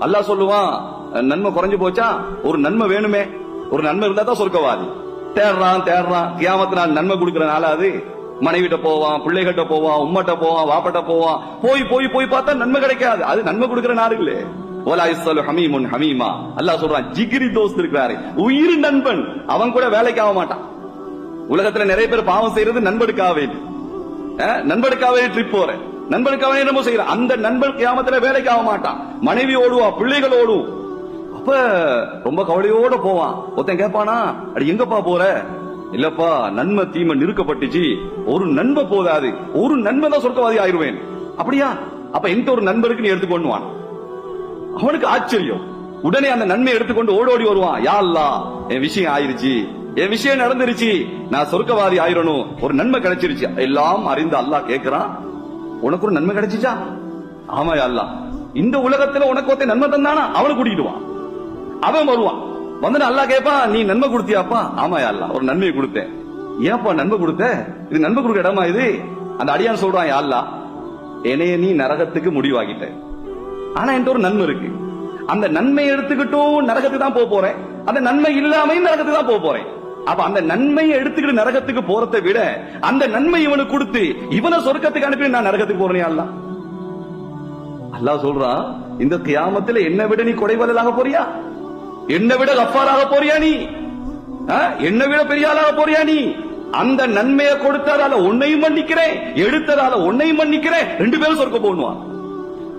அல்லாஹ் சொல்லுவான், நன்மை குறைஞ்சு போச்சா, ஒரு நன்மை வேணுமே, ஒரு நன்மை இருந்தா தான் சொர்க்கவாதி. தேடுறான் கியாமத்து நாள் நன்மை கொடுக்கிற நாளா அது. மனைவிட்ட போவான், பிள்ளைகிட்ட போவான், உம்மட்ட போவான், வாப்பட்ட போவான், போய் பார்த்தா நன்மை கிடைக்காது. அது நன்மை கொடுக்கிற நாள் இல்ல. அல்லாஹ் சொல்றான், ஜிகிரி தோஸ்த் இருக்கிறாரு, உயிர் நண்பன், அவன் கூட வேலைக்கு ஆக மாட்டான். உலகத்துல நிறைய பேர் பாவம் செய்யறது நண்பனுக்காகவே, ட்ரிப் போறேன், நண்பனுக்காக என்னமோ செய்யறான். அந்த நண்பன் கியாமத்துல வேலைக்கு ஆக மாட்டான். மனைவி ஓடுவா, பிள்ளைகள் ஓடும். அப்ப ரொம்ப கவலையோட போவான். ஒருத்தன் கேட்பானா, அடி எங்கப்பா போற? இல்லப்பா, நன்மை தீமை நிறுக்கப்பட்டுச்சு, ஒரு நன்மை போதாது, ஒரு நன்மை தான் சொர்க்கவாதி ஆயிருவேன். அப்படியா? அப்ப எந்த ஒரு நண்பருக்கு நீ எடுத்துக்கொண்டுவான். அவனுக்கு ஆச்சரியம். உடனே அந்த நன்மை எடுத்துக்கொண்டு ஓடோடி வருவான். யா அல்லாஹ், என் விஷயம் ஆயிருச்சு, என் விஷயம் நடந்துருச்சு, நான் சொர்க்கவாதி ஆயிரணும், ஒரு நன்மை கிடைச்சிருச்சு. எல்லாம் அறிந்து அல்லாஹ் கேட்கிறான், உனக்கு ஒரு நன்மை கிடைச்சிச்சா? ஆமா யா அல்லாஹ். இந்த உலகத்துல உனக்கு ஒருத்தன் நன்மை தந்தானா, அவனை கூட்டிடுவான். அவன் வருவான், வந்து அல்லாஹ் கேட்பான், நீ நன்மை கொடுத்தியாப்பா? ஆமா யா அல்லாஹ், ஒரு நன்மையை கொடுத்தேன். ஏப்பா நன்மை கொடுத்த? இது நன்மை கொடுக்க இடமா இது? அந்த அடியான் சொல்றான், யா அல்லாஹ், என்னைய நீ நரகத்துக்கு முடிவாகிட்ட, ஆனா என்கிட்ட ஒரு நன்மை இருக்கு. அந்த நன்மையை எடுத்துக்கிட்டும் நரகத்துக்கு தான் போறேன், அந்த நன்மை இல்லாம நரகத்துக்கு தான் போறேன். அப்ப அந்த நன்மையை எடுத்துக்கிட்டு நரகத்துக்கு போறதை விட அந்த நன்மை இவனுக்கு கொடுத்து இவனை சொர்க்கத்துக்கு அனுப்பி நான் நரகத்துக்கு போறேன். அல்லாஹ் அல்லாஹ் சொல்றான், இந்த கியாமத்துல என்னை விட நீ கொடைவலாக போறியா? என்னை விட கஃபாராக போறியா? நீ என்னை விட பெரிய ஆளாக போறியா? நீ அந்த நன்மையை கொடுத்ததால உன்னையும் மன்னிக்கிறேன், எடுத்ததால உன்னையும் மன்னிக்கிறேன், ரெண்டு பேரும் சொர்க்க போடுவான்.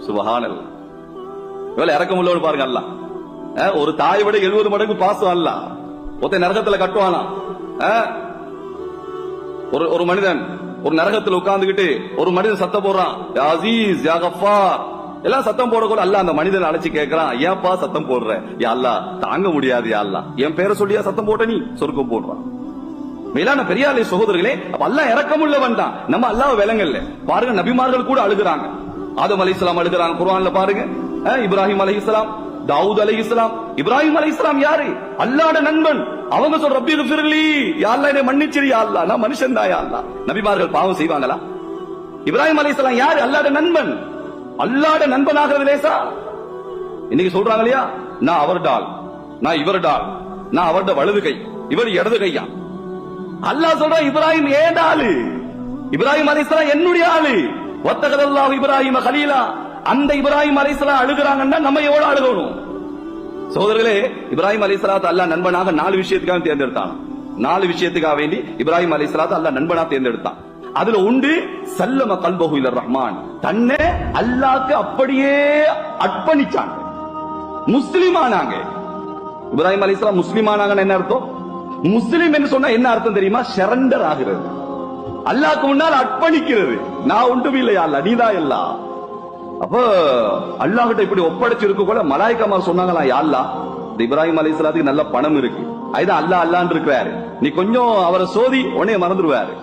சுபஹானல்லாஹ். இவ்வளவு இறக்கம் உள்ளவன் பாருங்க. அல்லாஹ் ஒரு தாயை விட 70 மடங்கு பாசம். அல்லாஹ் ஒருத்தன் நரகத்துல கட்டுவானா? ஒரு மனிதன் ஒரு நரகத்துல உட்கார்ந்துகிட்டு ஒரு மனிதன் சத்தம் போடுறான், யா அசீஸ் யா கஃபார், எல்லாம் சத்தம் போடக்கூட. அல்லாஹ் அந்த மனிதன் அழைச்சு கேட்கிறான், ஏன்பா சத்தம் போடுற? யா அல்லாஹ், தாங்க முடியாது யா அல்லாஹ், என் பேரை சொல்லியா சத்தம் போட்ட? நீ சொர்க்கம் போடுறான். மேலான பெரியாலே சகோதரர்களே, அப்ப அல்லாஹ் இரக்கமுள்ளவன் தான். நம்ம அல்லாஹ் விலங்கல்ல. பாருங்க, நபிமார்கள் கூட அழுகுறாங்க. ஆதம் அலைஹிஸ்ஸலாம் அழுகுறாங்க, குர்ஆன்ல பாருங்க. இப்ராஹிம் அலைஹிஸ்ஸலாம், தாவூத் அலைஹிஸ்ஸலாம். இப்ராஹிம் அலைஹிஸ்ஸலாம் யாரு? அல்லாஹ்வுடைய நண்பன். அவங்க சொல்ற, ரப்பி ஃபிர்லி, யா அல்லாஹ் என்னை மன்னிச்சிரு யா அல்லாஹ், நான் மனுஷன் தான் யா அல்லாஹ். நபிமார்கள் பாவம் செய்வாங்களா? இப்ராஹிம் அலைஹிஸ்ஸலாம் யாரு? அல்லாஹ்வுடைய நண்பன். அல்லாஹ்வுடைய நண்பனாகிறது லேசா? இன்னைக்கு சொல்றாங்க இல்லையா, நான் அவர்டால், நான் இவர்டால், நான் அவருடைய வலது கை, இவர் இடது கையா. அல்லாஹ் சொல்ற, இப்ராஹிம் ஏன் ஆளு, இப்ராஹிம் அலைஹிஸ்ஸலாம் என்னுடைய ஆளு. வத்தகதல்லாஹு இப்ராஹிம கலீலா. அந்த இப்ராஹிம் அலைஹிஸ்ஸலாம் அழுகுறாங்கன்னா நம்ம எவ்வளவு அழுகணும்? சகோதரர்களே, இப்ராஹிம் அலைஹிஸ்ஸலாத்தை அல்லாஹ் நண்பனாக 4 விஷயத்துக்காக தேர்ந்தெடுத்தான். 4 விஷயத்துக்காக வேண்டி இப்ராஹிம் அலைஹிஸ்ஸலாத்தை அல்லாஹ் நண்பனாக தேர்ந்தெடுத்தான். அதுல உண்டு சல்லம கல்பஹு இலர் ரஹ்மான், தன்னை அல்லாஹ்க்கு அப்படியே அர்ப்பணிச்சாங்க, முஸ்லிமானாங்க. இப்ராஹிம் அலைஹிஸ்ஸலாம் முஸ்லிமானாங்கன்னு என்ன அர்த்தம்? முஸ்லிம் என்று சொன்னா என்ன அர்த்தம் தெரியுமா? சரண்டர் ஆகிறது, அல்லாஹ்க்கு முன்னால் அர்ப்பணிக்கிறது. நான் ஒன்றும் இல்லையா அல்லாஹ், நீதான் எல்லாம். அப்ப அல்லாஹ் கிட்ட இப்படி ஒப்படைச்சிருக்க கூட மலாயிகமார் சொன்னாங்களா, யா அல்லாஹ், இந்த இப்ராஹிம் அலைஹிஸ்ஸலாத்துக்கு நல்ல பணம் இருக்கு, அதுதான் அல்லாஹ் அல்லாஹ்ன்னு இருக்கிறாரு, நீ கொஞ்சம் அவரை சோதி, உடனே மறந்துடுவாரு.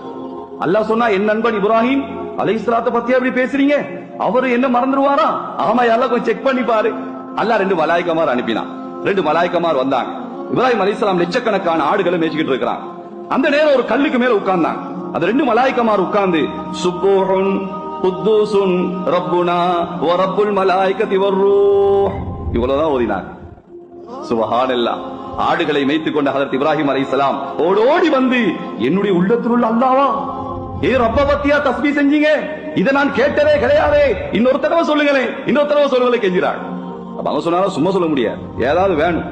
அல்லாஹ் சொன்னா, என் நண்பன் இப்ராஹிம் அலைஹிஸ்ஸலாத்தை பத்தி அப்படி பேசுறீங்க, அவரு என்ன மறந்துடுவாரா? ஆமா யா அல்லாஹ், கொஞ்சம் செக் பண்ணி பாரு. அல்லாஹ் 2 மலாயிகமார் அனுப்பினான். 2 மலாயிகமார் வந்தாங்க. இப்ராஹிம் அலைஹிஸ்ஸலாம் லட்சக்கணக்கான ஆடுகளை மேய்ச்சிட்டு இருக்கிறாங்க. அந்த நேரம் ஒரு கல்லுக்கு மேல உட்கார்ந்தாங்க. அந்த 2 மலாயிகமார் உட்கார்ந்து, சுப்பூஹுன் குத்தூசுன் ரப்புனா வ ரப்புல் மலாயிகத்தி வர்ரூஹ், இவ்வளவுதான் ஓதினாங்க. சுப்ஹானல்லாஹ். ஆடுகளை மேய்த்துக் கொண்ட ஹஜ்ரத் இப்ராஹிம் அலைஹிஸ்ஸலாம் ஓடோடி வந்து, என்னுடைய உள்ளத்தில் உள்ள அல்லாஹ்வா, ஏ ரப்ப பத்தியா தஸ்பீஹ் செஞ்சீங்க, இதை நான் கேட்டதே கிடையாதே, இன்னொரு தடவை சொல்லுங்களேன், இன்னொரு தடவை சொல்லுங்களேன் கெஞ்சிறாங்க. அப்ப அவங்க சொன்னாலும் சும்மா சொல்ல முடியாது, ஏதாவது வேணும்.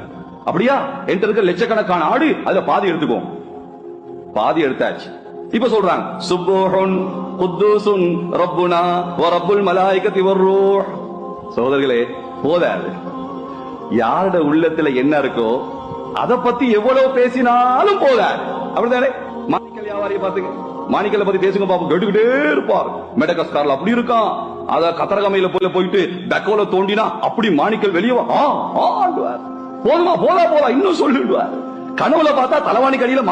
அப்படியா, என்கிட்ட இருக்க லட்சக்கணக்கான ஆடு, அதுல பாதி எடுத்துக்கோ. பாதி எடுத்தாச்சு. இப்ப சொல்றாங்க, சுப்பூஹுன் குத்தூசுன் ரப்புனா வ ரப்புல் மலாயிகத்தி வர்ரூஹ். சகோதரர்களே, போதாது. யாரோட உள்ளத்துல என்ன இருக்கோ அதை பத்தி எவ்வளவு பேசினாலும் போதாது. அப்படித்தானே? மாணிக்கல் வியாபாரியை பாத்துங்க, மாணிக்கலை பத்தி பேசுங்க பாப்போம், கேட்டுக்கிட்டே இருப்பார். மெடகஸ்கார்ல அப்படி இருக்கான், அத கத்தரகமையில போயிட்டு பெக்கோல தோண்டினா அப்படி மாணிக்கல் வெளியே போதுமா, போதா இன்னும் சொல்லிடுவார். கனவுல பார்த்தா தலைவாணி கடியில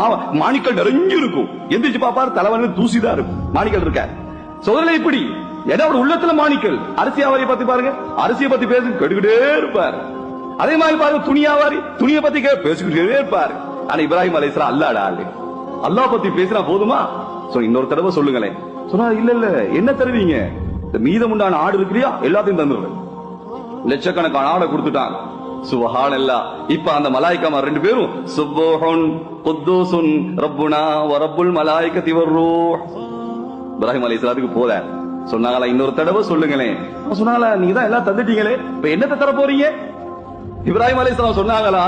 மாணிக்கல் நிறைஞ்சு இருக்கும், எந்திரிச்சு பாப்பாரு தலைவாணி தூசிதான் இருக்கும், மாணிக்கல் இருக்க. சோதனை இப்படி ஏதாவது உள்ளத்துல மாணிக்கல். அரிசி வியாபாரியை பத்தி பாருங்க, அரிசியை பத்தி பேசு கேட்டுக்கிட்டே இருப்பாரு. அதே மாதிரி பாருங்க, துணி வியாபாரி துணியை பத்தி பேசிக்கிட்டே இருப்பாரு. ஆனா இப்ராஹிம் அலைஹிஸ்ஸலாம் அல்லாஹ் ஆளு, அல்லாஹ் பத்தி பேசினா போதுமா? இன்னொரு தடவை சொல்லுங்களேன். சொன்னா, இல்ல என்ன தருவீங்க? இந்த மீதமுண்டான ஆடு இருக்கிறியா, எல்லாத்தையும் தந்துடுறேன். லட்சக்கணக்கான ஆடை கொடுத்துட்டாங்க. சுபஹானல்லாஹ். இப்ப அந்த மலாயிக்காமார் 2 பேரும் சுப்ஹூன் குத்தூசுன் ரப்புனா வ ரப்புல் மலாயிகத்தி வர்ரூஹ். இப்ராஹிம் அலைஹிஸ்ஸலாத்துக்கு போத சொன்னாங்களா, இன்னொரு தடவை சொல்லுங்களேன். சொன்னாங்களா, நீங்க தான் எல்லாம் தந்துட்டீங்களே, இப்ப என்னத்தை தர போறீங்க? இப்ராஹிம் அலைஹிஸ்ஸலாம் சொன்னாங்களா,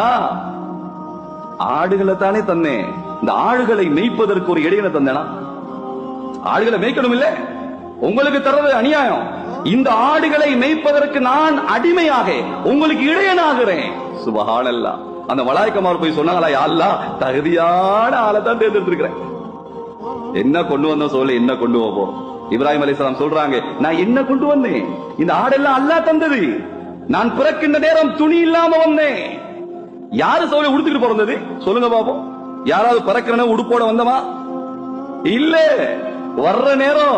ஆடுகளை தானே தந்தேன், இந்த ஆடுகளை மேய்ப்பதற்கு ஒரு இடையில தந்தேனா? ஆடுகளை மேய்க்கணும் இல்ல, உங்களுக்கு தர்றது அநியாயம். இந்த ஆடுகளை மேய்ப்பதற்கு நான் அடிமையாக உங்களுக்கு இடையனாகிறேன். சுபஹானல்லாஹ். அந்த மலாயிக்கமார் போய் சொன்னாங்களா, யா அல்லாஹ், தகுதியான ஆளை தான் தேர்ந்தெடுத்திருக்கிறேன். என்ன கொண்டு வந்தோம் சொல்லு, என்ன கொண்டு போவோம்? இப்ராஹிம் அலைஹிஸ்ஸலாம் சொல்றாங்க, நான் என்ன கொண்டு வந்தேன்? இந்த ஆடெல்லாம் அல்லாஹ் தந்தது. நான் பிறக்கின்ற நேரம் துணி இல்லாம வந்தேன். யாரு சோலை உடுத்துக்கிட்டு பிறந்தது சொல்லுங்க பாப்போம். யாராவது பிறக்கிற உடுப்போட வந்தமா? இல்ல, வர்ற நேரம்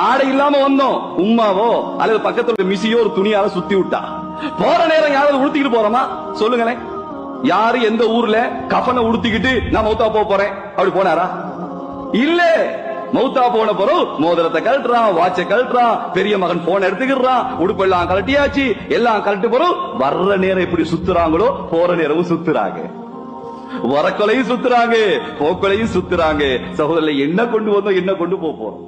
ஆடை இல்லாம வந்தோம். உம்மாவோ அல்லது பக்கத்துல மிசியோ ஒரு துணியால சுத்தி விட்டா. போற நேரம் யாராவது உடுத்திக்கிட்டு போறோமா சொல்லுங்களேன்? யாரு எந்த ஊர்ல கஃபனை உடுத்திக்கிட்டு நான் மௌத்தா போறேன் அப்படி போனாரா? இல்ல. மௌத்தா போன பிறகு மோதிரத்தை கழட்டுறான், வாட்சை கழட்டுறான், பெரிய மகன் போன் எடுத்துக்கிறான், உடுப்பெல்லாம் கழட்டியாச்சு, எல்லாம் கழட்டு பிறகு வர்ற நேரம் எப்படி சுத்துறாங்களோ போற நேரமும் சுத்துறாங்க. வரக்கொலையும் சுத்துறாங்க, போக்கொலையும் சுத்துறாங்க. சகோதரர், என்ன கொண்டு வந்தோம், என்ன கொண்டு போறோம்?